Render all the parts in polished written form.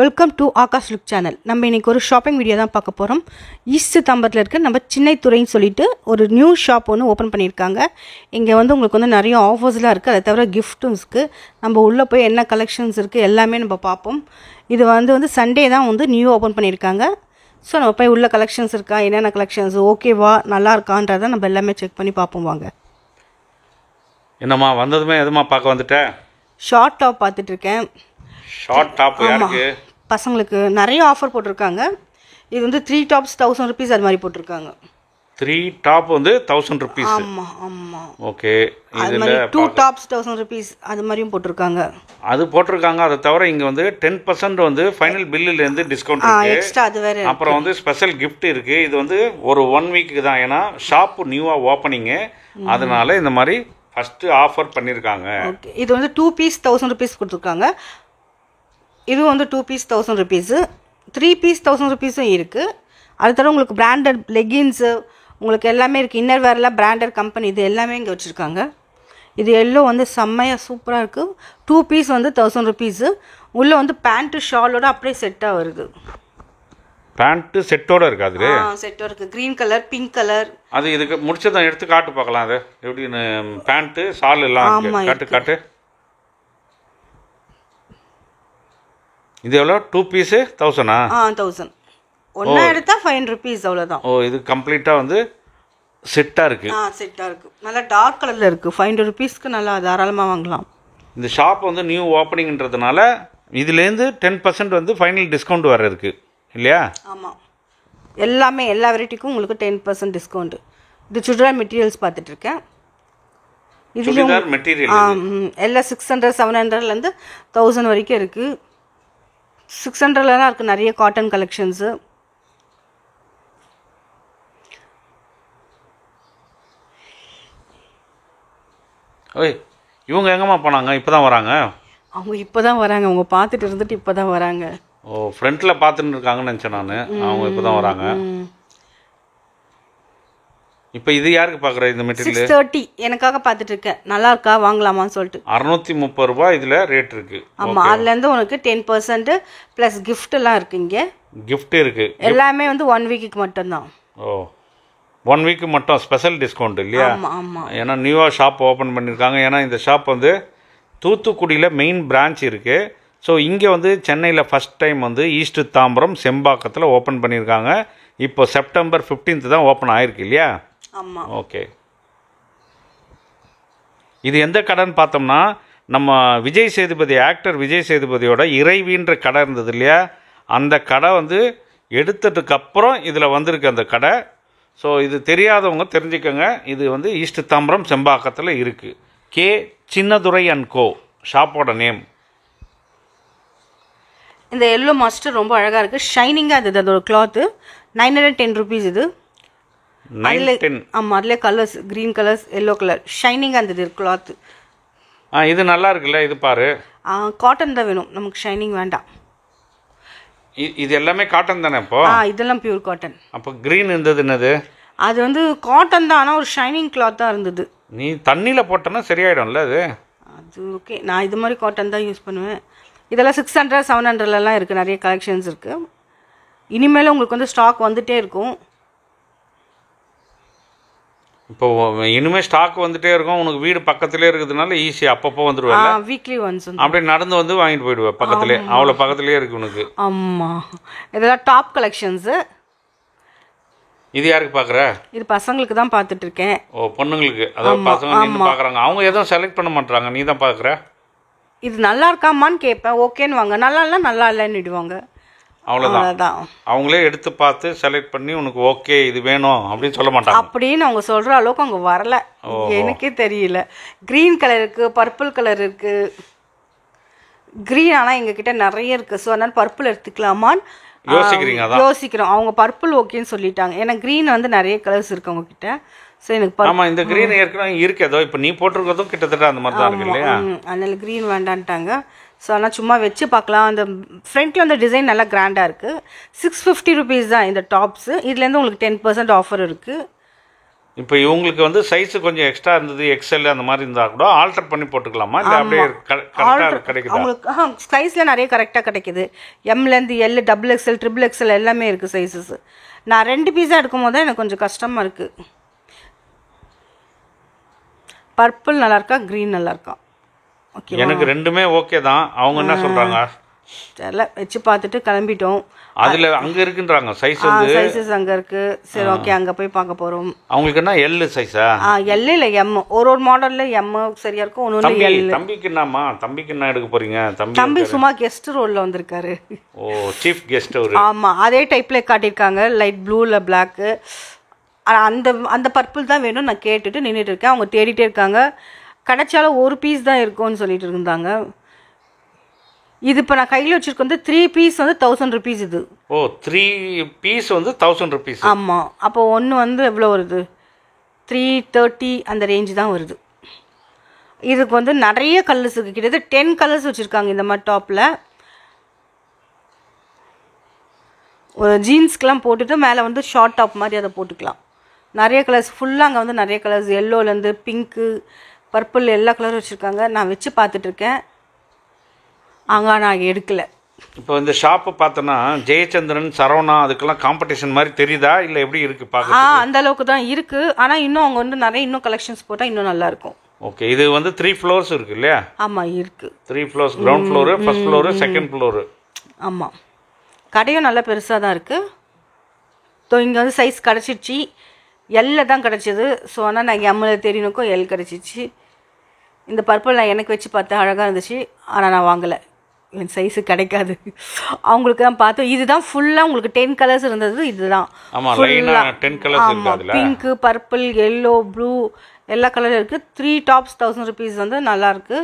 Welcome to Akash look channel. நம்ம இன்றைக்கி ஒரு ஷாப்பிங் வீடியோ தான் பார்க்க போகிறோம். ஈஸ்ட் தாம்பரத்தில் இருக்க நம்ம சின்னைத்துறைன்னு சொல்லிட்டு ஒரு நியூ ஷாப் ஒன்று ஓப்பன் பண்ணியிருக்காங்க. இங்கே உங்களுக்கு நிறைய ஆஃபர்ஸ்லாம் இருக்குது. அதை தவிர கிஃப்ட்டும் இருக்குது. நம்ம உள்ளே போய் என்ன கலெக்ஷன்ஸ் இருக்குது எல்லாமே நம்ம பார்ப்போம். இது வந்து சண்டே தான் நியூ ஓப்பன் பண்ணியிருக்காங்க. ஸோ நம்ம போய் உள்ள கலெக்ஷன்ஸ் இருக்கா, என்னென்ன கலெக்ஷன்ஸ் ஓகேவா நல்லா இருக்கான்றதை நம்ம எல்லாமே செக் பண்ணி பார்ப்போம். வாங்க. என்னம்மா வந்ததுமே எதுமா பார்க்க வந்துட்டேன்? ஷார்ட் டாப் பார்த்துட்ருக்கேன். ஷார்ட் டாப் யாருக்கு? பசங்களுக்கு நிறைய ஆஃபர் போட்டிருக்காங்க. இது 3 டாப்ஸ் 1000 rupees அது மாதிரி போட்டிருக்காங்க. 3 டாப் 1000 rupees. ஆமாம் ஆமாம். ஓகே. அது மாதிரி 2 டாப்ஸ் 1000 rupees அது மாதிரியும் போட்டிருக்காங்க. அது போட்டிருக்காங்க. அதை தவிர இங்கே 10% ஃபைனல் பில்லுலேருந்து டிஸ்கவுண்ட் இருக்குது. எக்ஸ்ட்ரா அது வேறு. அப்புறம் ஸ்பெஷல் கிஃப்ட் இருக்குது. இது ஒரு 1 வீக்கு தான். ஏன்னா ஷாப்பு நியூவாக ஓப்பனிங்கு, அதனால இந்த மாதிரி ஃபஸ்ட்டு ஆஃபர் பண்ணியிருக்காங்க. ஓகே. இது 2 பீஸ் 1000 rupees கொடுத்துருக்காங்க. இது 2 பீஸ் 1000 rupees. 3 பீஸ் 1000 rupeesம் இருக்குது. அது தவிர உங்களுக்கு பிராண்டட் லெகின்ஸு உங்களுக்கு எல்லாமே இருக்குது. இன்னர் வேர்லாம் பிராண்டட் கம்பெனி இது எல்லாமே இங்கே வச்சுருக்காங்க. இது எல்லோ செம்மையாக சூப்பராக இருக்குது. 2 பீஸ் 1000 rupees. உள்ளே பேண்ட்டு ஷாலோட அப்படியே செட்டாக வருது. பேண்ட்டு செட்டோட இருக்கு. அது செட்டோட இருக்குது. Green colour, pink colour. அது இதுக்கு முடிச்சதான் எடுத்து காட்டு பார்க்கலாம். அது எப்படின்னு பேண்ட்டு ஷால் எல்லாம் காட்டு காட்டு. இது எவ்வளோ? 2 பீஸு 1000-ஆ? 1000. ஒன்றா எடுத்தால் 5 rupees அவ்வளோதான். ஓ, இது கம்ப்ளீட்டாக செட்டாக இருக்குது. செட்டாக இருக்குது. நல்லா டார்க் கலரில் இருக்குது. 500 rupeesக்கு நல்லா தாராளமாக வாங்கலாம். இந்த ஷாப் நியூ ஓப்பனிங்ன்றதுனால இதுலேருந்து 10% ஃபைனல் டிஸ்கவுண்ட் வர இருக்குது இல்லையா? ஆமாம். எல்லாமே எல்லா வெரைட்டிக்கும் உங்களுக்கு 10% டிஸ்கவுண்ட். இது சுடிதார் மெட்டீரியல்ஸ் பார்த்துட்ருக்கேன். சுடிதார் மெட்டீரியல் எல்லாம் 600 700லேருந்து 1000 வரைக்கும் இருக்குது. 600லலாம் இருக்குது நிறைய காட்டன் கலெக்ஷன்ஸு. ஓய், இவங்க எங்கம்மா போனாங்க? இப்போ தான் வராங்க. அவங்க இப்போ தான் வராங்க. அவங்க பார்த்துட்டு இருந்துட்டு இப்போ தான் வராங்க. ஓ, ஃப்ரண்ட்டில் பார்த்துட்டு இருக்காங்கன்னு நினச்சேன் நான். அவங்க இப்போ தான் வராங்க. இப்போ இது யாருக்கு பார்க்குற இந்த மெட்டீரியல்? 630 எனக்காக பார்த்துட்டு இருக்கேன். நல்லா இருக்கா வாங்கலாமான்னு சொல்லிட்டு. 630 ரூபாய் இதில் ரேட் இருக்குது. ஆமாம். அதுலேருந்து உனக்கு 10% ப்ளஸ் கிஃப்ட் எல்லாம் இருக்குது. இங்கே கிஃப்ட் இருக்குது. எல்லாமே 1 வீக்குக்கு மட்டும்தான். ஓ, 1 வீக்கு மட்டும் ஸ்பெஷல் டிஸ்கவுண்ட் இல்லையா? ஆமாம். ஏன்னா நியூவாக ஷாப் ஓப்பன் பண்ணியிருக்காங்க. ஏன்னா இந்த ஷாப் தூத்துக்குடியில் மெயின் பிரான்ச் இருக்குது. ஸோ இங்கே சென்னையில் ஃபஸ்ட் டைம் ஈஸ்ட் தாம்பரம் செம்பாக்கத்தில் ஓப்பன் பண்ணியிருக்காங்க. இப்போ செப்டம்பர் 15 தான் ஓப்பன் ஆகிருக்கு இல்லையா? ஆமாம். ஓகே. இது எந்த கடைன்னு பார்த்தோம்னா, நம்ம விஜய் சேதுபதி ஆக்டர் விஜய் சேதுபதியோட இறைவின்ற கடை இருந்தது இல்லையா? அந்த கடை எடுத்ததுக்கப்புறம் இதில் வந்திருக்கு அந்த கடை. ஸோ இது தெரியாதவங்க தெரிஞ்சுக்கோங்க. இது ஈஸ்ட் தாம்பரம் செம்பாக்கத்தில் இருக்குது. கே சின்னதுரை அண்ட் கோ ஷாப்போட நேம். இந்த எல்லோ மஸ்டர் ரொம்ப அழகாக இருக்குது. ஷைனிங்காக இருந்தது. அதோட கிளாத்து 910 rupees. இது 910. ஆமாம். அதில் colours green colours, yellow colour ஷைனிங்காக இருந்தது கிளாத்து. இது நல்லா இருக்குல்ல? இது பாரு. காட்டன் தான் வேணும் நமக்கு, ஷைனிங் வேண்டாம். இது எல்லாமே காட்டன் தானே? இப்போ இதெல்லாம் பியூர் காட்டன். அப்போ க்ரீன் இருந்தது என்னது? அது காட்டன் தான், ஆனால் ஒரு ஷைனிங் கிளாத்தாக இருந்தது. நீ தண்ணியில் போட்டோன்னா சரியாயிடும்ல அது? அது ஓகே. நான் இது மாதிரி காட்டன் தான் யூஸ் பண்ணுவேன். இதெல்லாம் 600 700லலாம் இருக்குது. நிறைய கலெக்ஷன்ஸ் இருக்குது. இனிமேல் உங்களுக்கு ஸ்டாக் வந்துகிட்டே இருக்கும். இப்போ இனிமேல் ஸ்டாக் வந்துட்டே இருக்கும். உனக்கு வீடு பக்கத்துலேயே இருக்கிறதுனால ஈஸியாக அப்பப்போ வந்துடுவேன். வீக்லி ஒன்ஸ் அப்படியே நடந்து வாங்கிட்டு போயிடுவேன். பக்கத்துலேயே, அவ்வளோ பக்கத்துலேயே இருக்குது உனக்கு. ஆமாம். இதெல்லாம் டாப் கலெக்ஷன்ஸு. இது யாருக்கு பார்க்குற? இது பசங்களுக்கு தான் பார்த்துட்டு இருக்கேன். ஓ, பொண்ணுங்களுக்கு. அதாவது பசங்க நின்று பார்க்குறாங்க. அவங்க எதுவும் செலக்ட் பண்ண மாட்டாங்க, நீ தான் பார்க்குற. இது நல்லா இருக்காமான்னு கேட்பேன். ஓகேன்னு வாங்க. நல்லா இல்லை நல்லா இல்லைன்னு விடுவாங்க. அவ்வளோதான். அவங்களே எடுத்து பார்த்து செலக்ட் பண்ணி உனக்கு ஓகே இது வேணும் அப்படின்னு சொல்ல மாட்டாங்க. அப்படின்னு அவங்க சொல்கிற அளவுக்கு அவங்க வரல. எனக்கே தெரியல. க்ரீன் கலர் இருக்குது, பர்பிள் கலர் இருக்குது. க்ரீன் ஆனால் எங்ககிட்ட நிறைய இருக்குது. ஸோ அதனால் பர்பிள் எடுத்துக்கலாமான்னு யோசிக்கிறோம். அவங்க பர்பிள் ஓகேன்னு சொல்லிட்டாங்க. ஏன்னா க்ரீன் நிறைய கலர்ஸ் இருக்குது அவங்கக்கிட்ட. ஸோ எனக்கு ஆமாம், இந்த க்ரீன் ஏற்கனவே இருக்கதோ இப்போ நீ போட்டிருக்கிறதும் கிட்டத்தட்ட அந்த மாதிரி தான் இருக்கு இல்லையா? அதனால க்ரீன் வேண்டான்ட்டாங்க. ஸோ ஆனால் சும்மா வச்சு பார்க்கலாம். அந்த ஃப்ரண்ட்டில் டிசைன் நல்லா கிராண்டாக இருக்குது. 650 rupees தான் இந்த டாப்ஸு. இதுலேருந்து உங்களுக்கு 10% ஆஃபர் இருக்குது. இப்போ இவங்களுக்கு வந்து சைஸ் கொஞ்சம் எக்ஸ்ட்ரா இருந்தது, எக்ஸ்எல் அந்த மாதிரி இருந்தால் கூட ஆல்டர் பண்ணி போட்டுக்கலாமா, இல்லை அப்படியே கரெக்டாக கிடைக்குதா? அவங்களுக்கு சைஸில் நிறைய கரெக்டாக கிடைக்குது. எம்லேருந்து L, double XL, triple XL எல்லாமே இருக்குது சைஸஸ். நான் 2 பீஸாக எடுக்கும் போது தான் எனக்கு கொஞ்சம் கஷ்டமாக இருக்குது. பர்பிள் நல்லா இருக்கா, க்ரீன் நல்லா இருக்கா? ஓகே, எனக்கு ரெண்டுமே ஓகே தான். அவங்க என்ன சொல்கிறாங்க தெரியல, வச்சு பார்த்துட்டு கிளம்பிட்டோம். அதில் அங்கே இருக்குன்றாங்க சைஸ் வந்து. சைஸஸ் அங்கே இருக்குது. சரி, ஓகே, அங்கே போய் பார்க்க போகிறோம். அவங்களுக்கு என்ன எல் சைஸா? எல் இல்லை, எம். ஒரு மாடலில் எம் சரியாக இருக்கும், ஒன்று எல். தம்பிக்கு என்னம்மா, தம்பிக்கு என்ன எடுக்க போகிறீங்க? தம்பி சும்மா கெஸ்ட் ரோலில் வந்திருக்காரு. ஓ, சீஃப் கெஸ்ட் அவர். ஆமாம், அதே டைப்பில் காட்டியிருக்காங்க, லைட் ப்ளூவில் பிளாக்கு. அந்த அந்த பர்பிள் தான் வேணும் நான் கேட்டுட்டு நின்றுட்டு இருக்கேன். அவங்க தேடிட்டே இருக்காங்க. கிடைச்சாலும் ஒரு பீஸ் தான் இருக்கும்னு சொல்லிட்டு இருந்தாங்க. இது இப்போ நான் கையில் வச்சுருக்க வந்து 3 பீஸ் வந்து 1000 rupees இது. ஓ, 3 பீஸ் வந்து 1000 rupees. ஆமாம், அப்போ ஒன்று வந்து எவ்வளோ வருது? 330 அந்த ரேஞ்சு தான் வருது. இதுக்கு வந்து நிறைய கலர்ஸ் இருக்குது, கிட்டத்தட்ட 10 கலர்ஸ் வச்சுருக்காங்க இந்த மாதிரி டாப்பில். ஒரு ஜீன்ஸ்க்கெலாம் போட்டுட்டு மேலே வந்து ஷார்ட் டாப் மாதிரி அதை போட்டுக்கலாம். நிறைய கலர்ஸ் ஃபுல்லாக அங்கே வந்து நிறைய கலர்ஸ், எல்லோலேருந்து பிங்க்கு, பர்பிள் எல்லா கலரும் வச்சுருக்காங்க. நான் வச்சு பார்த்துட்ருக்கேன், அங்கே நான் எடுக்கலை. இப்போ இந்த ஷாப்பை பார்த்தோன்னா ஜெயச்சந்திரன், சரவணா அதுக்கெல்லாம் காம்படிஷன் மாதிரி தெரியுதா, இல்லை எப்படி இருக்குது பார்க்க? அந்த அளவுக்கு தான் இருக்குது. ஆனால் இன்னும் அவங்க வந்து நிறைய இன்னும் கலெக்ஷன்ஸ் போட்டால் இன்னும் நல்லாயிருக்கும். ஓகே, இது வந்து 3 floors இருக்கு இல்லையா? ஆமாம், இருக்குது. 3 floors, ground floor, first floor, second floor. ஆமாம், கடையும் நல்லா பெருசாக தான் இருக்குது. ஸோ இங்கே வந்து சைஸ் கிடச்சிடுச்சு, எல்ல தான் கிடச்சிது. ஸோ ஆனால் நான் எம்மில் தெரியணுக்கும் எல் கிடச்சிச்சு. இந்த பர்பிள் நான் எனக்கு வச்சு பார்த்தேன், அழகாக இருந்துச்சு. ஆனால் நான் வாங்கலை, என் சைஸு கிடைக்காது. அவங்களுக்கு தான் பார்த்தோம். இதுதான் ஃபுல்லாக உங்களுக்கு 10 கலர்ஸ் இருந்தது. இதுதான் பிங்க்கு, பர்பிள், எல்லோ, ப்ளூ எல்லா கலரும் இருக்குது. 3 tops 1000 rupees வந்து நல்லாயிருக்கு,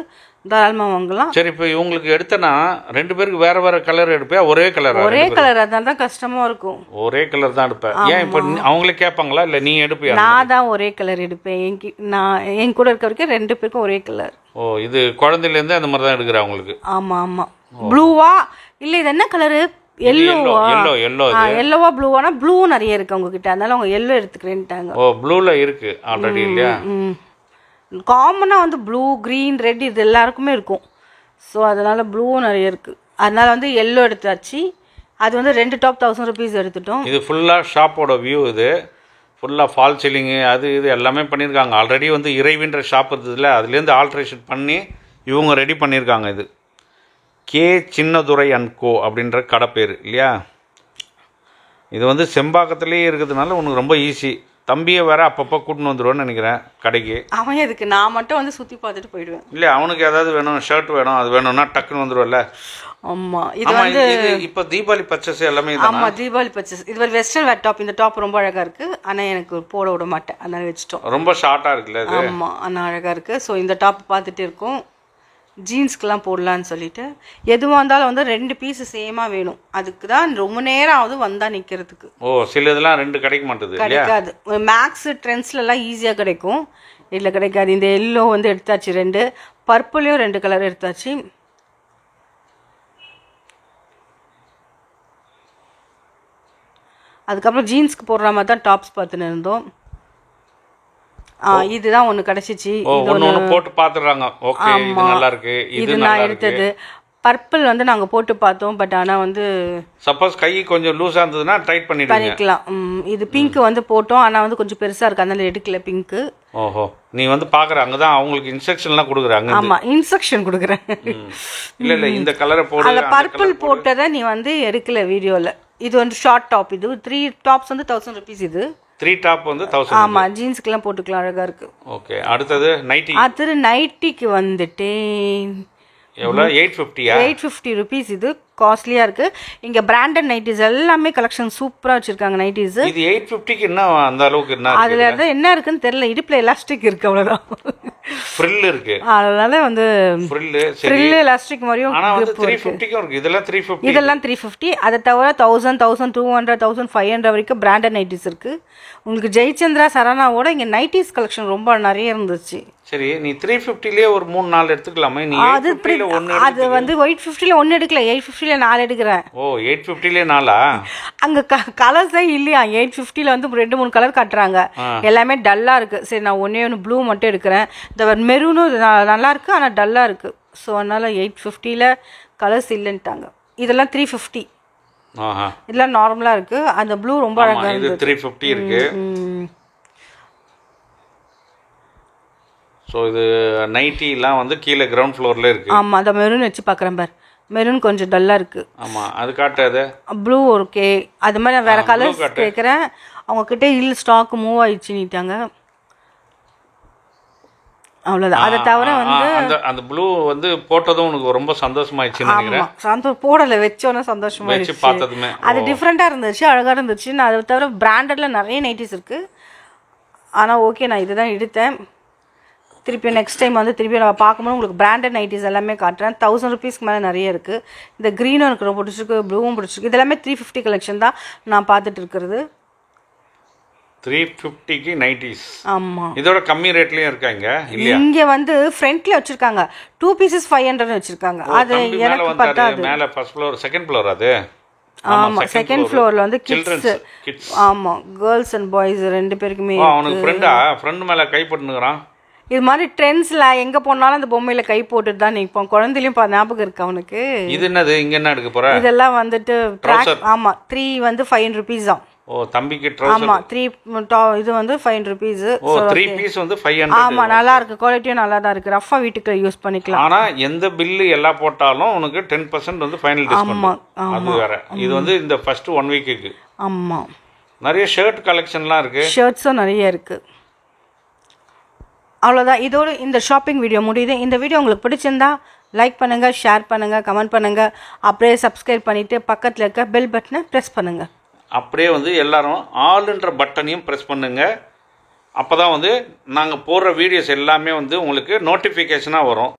தாராளமாக வாங்கலாம். சரி, இப்போ இவங்களுக்கு எடுத்தனா 2 பேருக்கு வேறு வேறு கலர் எடுப்பேன், ஒரே கலர்? ஒரே கலர், அதனால தான் கஷ்டமாக இருக்கும். ஒரே கலர் தான் எடுப்பேன். ஏன் இப்போ அவங்களே கேட்பாங்களா, இல்லை நீ எடுப்பியா? நான் தான் ஒரே கலர் எடுப்பேன். என் கூட இருக்க வரைக்கும் 2 பேருக்கும் ஒரே கலர். ஓ, இது குழந்தையிலேருந்து அந்த மாதிரி தான் எடுக்கிறேன் அவங்களுக்கு? ஆமாம் ஆமாம். ப்ளூவா இல்லை, இது என்ன கலரு? எல்லோவா? எல்லோவா ப்ளூவானா? ப்ளூ நிறைய இருக்கு அவங்க கிட்ட, அதனால அவங்க எல்லோ எடுத்துக்கிறேன்ட்டாங்க. ஓ, ப்ளூல இருக்கு ஆல்ரெடி இல்லையா? காமனாக வந்து ப்ளூ, க்ரீன், ரெட் இது எல்லாருக்குமே இருக்கும். ஸோ அதனால் ப்ளூவும் நிறைய இருக்குது. அதனால் வந்து எல்லோ எடுத்தாச்சு. அது வந்து 2 டாப் 1000 rupees எடுத்துட்டோம். இது ஃபுல்லாக ஷாப்போட வியூ. இது ஃபுல்லாக ஃபால் சீலிங்கு அது இது எல்லாமே பண்ணியிருக்காங்க. ஆல்ரெடி வந்து இறைவின்ற ஷாப் இருந்ததில்ல, அதுலேருந்து ஆல்ட்ரேஷன் பண்ணி இவங்க ரெடி பண்ணியிருக்காங்க. இது கே சின்னதுரை அண்ட் கோ அப்படின்ற கடை பேர் இல்லையா? இது வந்து செம்பாக்கத்துலேயே இருக்கிறதுனால உனக்கு ரொம்ப ஈஸி. தம்பியை வேற அப்பப்போ கூட்டின்னு வந்துடுவேன்னு நினைக்கிறேன் கடைக்கு. அவன் எதுக்கு, நான் மட்டும் வந்து சுற்றி பார்த்துட்டு போயிடுவேன். இல்லை, அவனுக்கு ஏதாவது வேணும், ஷர்ட் வேணும், அது வேணும்னா டக்குன்னு வந்துடுவல்ல. ஆமாம், இது வந்து இப்போ தீபாவளி பர்ச்சேஸ் எல்லாமே. ஆமாம், தீபாவளி பர்ச்சேஸ். இது ஒரு வெஸ்டர்ன் வேர் டாப். இந்த டாப் ரொம்ப அழகாக இருக்குது, ஆனால் எனக்கு போட விட மாட்டேன், அதனால வச்சுட்டோம். ரொம்ப ஷார்ட்டாக இருக்குல்ல இது? ஆமாம், ஆனால் அழகாக இருக்குது. ஸோ இந்த டாப் பார்த்துட்டு இருக்கோம், ஜீன்ஸ்க்கெலாம் போடலான்னு சொல்லிட்டு. எதுவாக இருந்தாலும் வந்து 2 பீஸ் சேமாக வேணும், அதுக்கு தான் ரொம்ப நேரம் ஆகுது வந்தால் நிற்கிறதுக்கு. ஓ, சில இதெல்லாம் 2 கிடைக்க மாட்டேது, கிடைக்காது. மேக்ஸ் ட்ரெண்ட்ஸ்லாம் ஈஸியாக கிடைக்கும், இதில் கிடைக்காது. இந்த எல்லோ வந்து எடுத்தாச்சு 2, பர்பிளையும் 2 கலர் எடுத்தாச்சு. அதுக்கப்புறம் ஜீன்ஸ்க்கு போடுற மாதிரி தான் டாப்ஸ் பார்த்துன்னு இருந்தோம். இதுதான் ஒன்று கிடச்சிச்சு. போட்டு பார்த்துடுறாங்க. ஓகே, இது நல்லா இருக்கு. இது நான் எடுத்தது பர்பிள் வந்து நாங்கள் போட்டு பார்த்தோம். பட் ஆனால் வந்து சப்போஸ் கை கொஞ்சம் லூஸாக இருந்ததுன்னா டைட் பண்ணிக்கலாம். இது பிங்க் வந்து போட்டோம், ஆனால் வந்து கொஞ்சம் பெருசாக இருக்கு, அதனால எடுக்கல பிங்க்கு. ஓஹோ, நீ வந்து பார்க்குற அங்கே தான் அவங்களுக்கு இன்ஸ்ட்ரக்ஷன்லாம் கொடுக்குறாங்க. ஆமாம், இன்ஸ்ட்ரக்ஷன் கொடுக்குறேன். இல்லை இல்லை, இந்த கலரை போட்டு அதில் பர்பிள் போட்டதை நீ வந்து எடுக்கல வீடியோவில். இது வந்து ஷார்ட் டாப். இது 3 டாப்ஸ் வந்து 1000 rupees. இது 3 டாப் வந்து 1000. ஆமாம், ஜீன்ஸ்க்கெல்லாம் போட்டுக்கலாம், அழகாக இருக்குது. ஓகே, அடுத்தது நைட்டி. அது நைட்டிக்கு வந்துட்டேன். எவ்வளோ? 850. 850 rupees. இது காஸ்ட்லியாக இருக்குது. இங்கே பிராண்டட் நைட்டிஸ் எல்லாமே கலெக்ஷன் சூப்பராக வச்சுருக்காங்க நைட்டிஸ். இது 850க்கு என்ன அந்த அளவுக்கு என்ன? அதில் தான் என்ன இருக்குன்னு தெரியல. இடுப்பில் எலாஸ்டிக் இருக்குது, அவ்வளோதான். ஃப்ரில் இருக்கு, அதனால வந்து ஃப்ரில் எலாஸ்டிக் மாதிரியும் இருக்கு. இதெல்லாம் 350. அதை தவிர 1000, 1200, 1500 வரைக்கும் பிராண்டட் நைட்டிஸ் இருக்குது. உங்களுக்கு ஜெயச்சந்திரா, சரணாவோட இங்கே நைட்டிஸ் கலெக்ஷன் ரொம்ப நிறைய இருந்துச்சு. சரி, நீ 350லேயே ஒரு 3-4 எடுத்துக்கலாமே. நீ அது வந்து 850ல ஒன்று எடுக்கல, 850ல 850ல 4 எடுக்கிறேன். ஓ 850லே 4ஆ? அங்கே கலர்ஸே இல்லையா. 850ல வந்து 2-3 கலர் காட்டுறாங்க, எல்லாமே டல்லாக இருக்குது. சரி நான் ஒன்று ப்ளூ மட்டும் எடுக்கிறேன். இந்த மெரூனும் நல்லா இருக்குது, ஆனால் டல்லாக இருக்குது. ஸோ அதனால் 850ல கலர்ஸ் இல்லைன்ட்டாங்க. இதெல்லாம் 350. இதெல்லாம் நார்மலாக இருக்குது. அந்த ப்ளூ ரொம்ப அழகாக இருக்குது. 350 இருக்குது. ஸோ இது நைட்டிலாம் வந்து கீழே கிரவுண்ட் ஃப்ளோரில் இருக்குது. ஆமாம், அந்த மெரூன் வச்சு பார்க்குறேன் பார். மெரூன் கொஞ்சம் டல்லாக இருக்குது. ஆமாம், அது காட்டாது. ப்ளூ ஓகே, அது மாதிரி நான் வேறு கலர்ஸ் கேட்குறேன். அவங்கக்கிட்ட இல்லை, ஸ்டாக் மூவ் ஆயிடுச்சுன்னுட்டாங்க. அவ்வளோதான். அதை தவிர வந்து அந்த ப்ளூ வந்து போட்டதும் உனக்கு ரொம்ப சந்தோஷமாயிடுச்சுன்னு நினைக்கிறேன். சந்தோஷம் போடலை, வச்சோன்னா சந்தோஷமாயிடுச்சு. பார்த்ததுமே அது டிஃப்ரெண்ட்டாக இருந்துச்சு, அழகாக இருந்துச்சு. நான் அதை தவிர பிராண்டடில் நிறைய நைட்டிஸ் இருக்குது. ஆனால் ஓகே, நான் இதுதான் எடுத்தேன். திருப்பி நெக்ஸ்ட் டைம் வந்து திருப்பி நம்ம பார்க்கும்போது உங்களுக்கு பிராண்டட் நைட்டிஸ் எல்லாமே காட்டுறேன். 1000 rupeesக்கு மேலே நிறைய இருக்குது. இந்த க்ரீனும் எனக்கு ரொம்ப பிடிச்சிருக்கு, ப்ளூவும் பிடிச்சிருக்கு. இது எல்லாமே 350 கலெக்ஷன் தான் நான் பார்த்துட்டு இருக்கிறது. 350க்கு நைட்டிஸ். ஆமாம், இதோட கம்மி ரேட்லேயும் இருக்காங்க இல்லையா? இங்கே வந்து ஃப்ரண்ட்ல வச்சுருக்காங்க 2 pieces 500 வச்சுருக்காங்க. அது எனக்கு பத்தாது. மேலே ஃபர்ஸ்ட் ஃப்ளோர் செகண்ட் ஃப்ளோர் அது. ஆமாம், செகண்ட் ஃப்ளோரில் வந்து கிட்ஸ். ஆமாம், கேர்ள்ஸ் அண்ட் பாய்ஸ் 2 பேருக்குமே. அவனுக்கு ஃப்ரெண்ட் மேலே கை போட்டுனுக்குறான். இது மாதிரி ட்ரெண்ட்ஸில் எங்கே போனாலும் அந்த பொம்மையில் கை போட்டுட்டு தான் நிற்போம். குழந்தையிலையும் ஞாபகம் இருக்கு அவனுக்கு. இது என்னது இங்கே என்ன எடுக்க போகிற? இதெல்லாம் வந்துட்டு ஆமாம், 3 வந்து 500 rupees தான். ஓ தம்பிக்கு ட்ரவுசர். ஆமாம், 3 இது வந்து 500 rupees. ஓ 3 பீஸ் வந்து 500. ஆமாம், நல்லா இருக்கு, குவாலிட்டியும் நல்லா தான் இருக்கு. ரஃபா வீட்டுக்கு யூஸ் பண்ணிக்கலாம். ஆனால் எந்த பில்லு எல்லாம் போட்டாலும் உனக்கு 10% வந்து ஃபைனல் டிஸ்கவுண்ட். அது வேற. இது வந்து இந்த ஃபர்ஸ்ட் 1 வீக்குக்கு. ஆமாம், நிறைய ஷர்ட் கலெக்ஷன்லாம் இருக்கு. ஷர்ட்ஸும் நிறைய இருக்கு. அவ்வளோதான், இதோடு இந்த ஷாப்பிங் வீடியோ முடியுது. இந்த வீடியோ உங்களுக்கு பிடிச்சிருந்தா லைக் பண்ணுங்கள், ஷேர் பண்ணுங்கள், கமெண்ட் பண்ணுங்கள். அப்படியே சப்ஸ்கிரைப் பண்ணிவிட்டு பக்கத்தில் இருக்க பெல் பட்டனை ப்ரெஸ் பண்ணுங்கள். அப்படியே வந்து எல்லாரும் ஆல்ன்ற பட்டனையும் ப்ரெஸ் பண்ணுங்கள். அப்போ தான் வந்து நாங்கள் போடுற வீடியோஸ் எல்லாமே வந்து உங்களுக்கு நோட்டிஃபிகேஷனாக வரும்.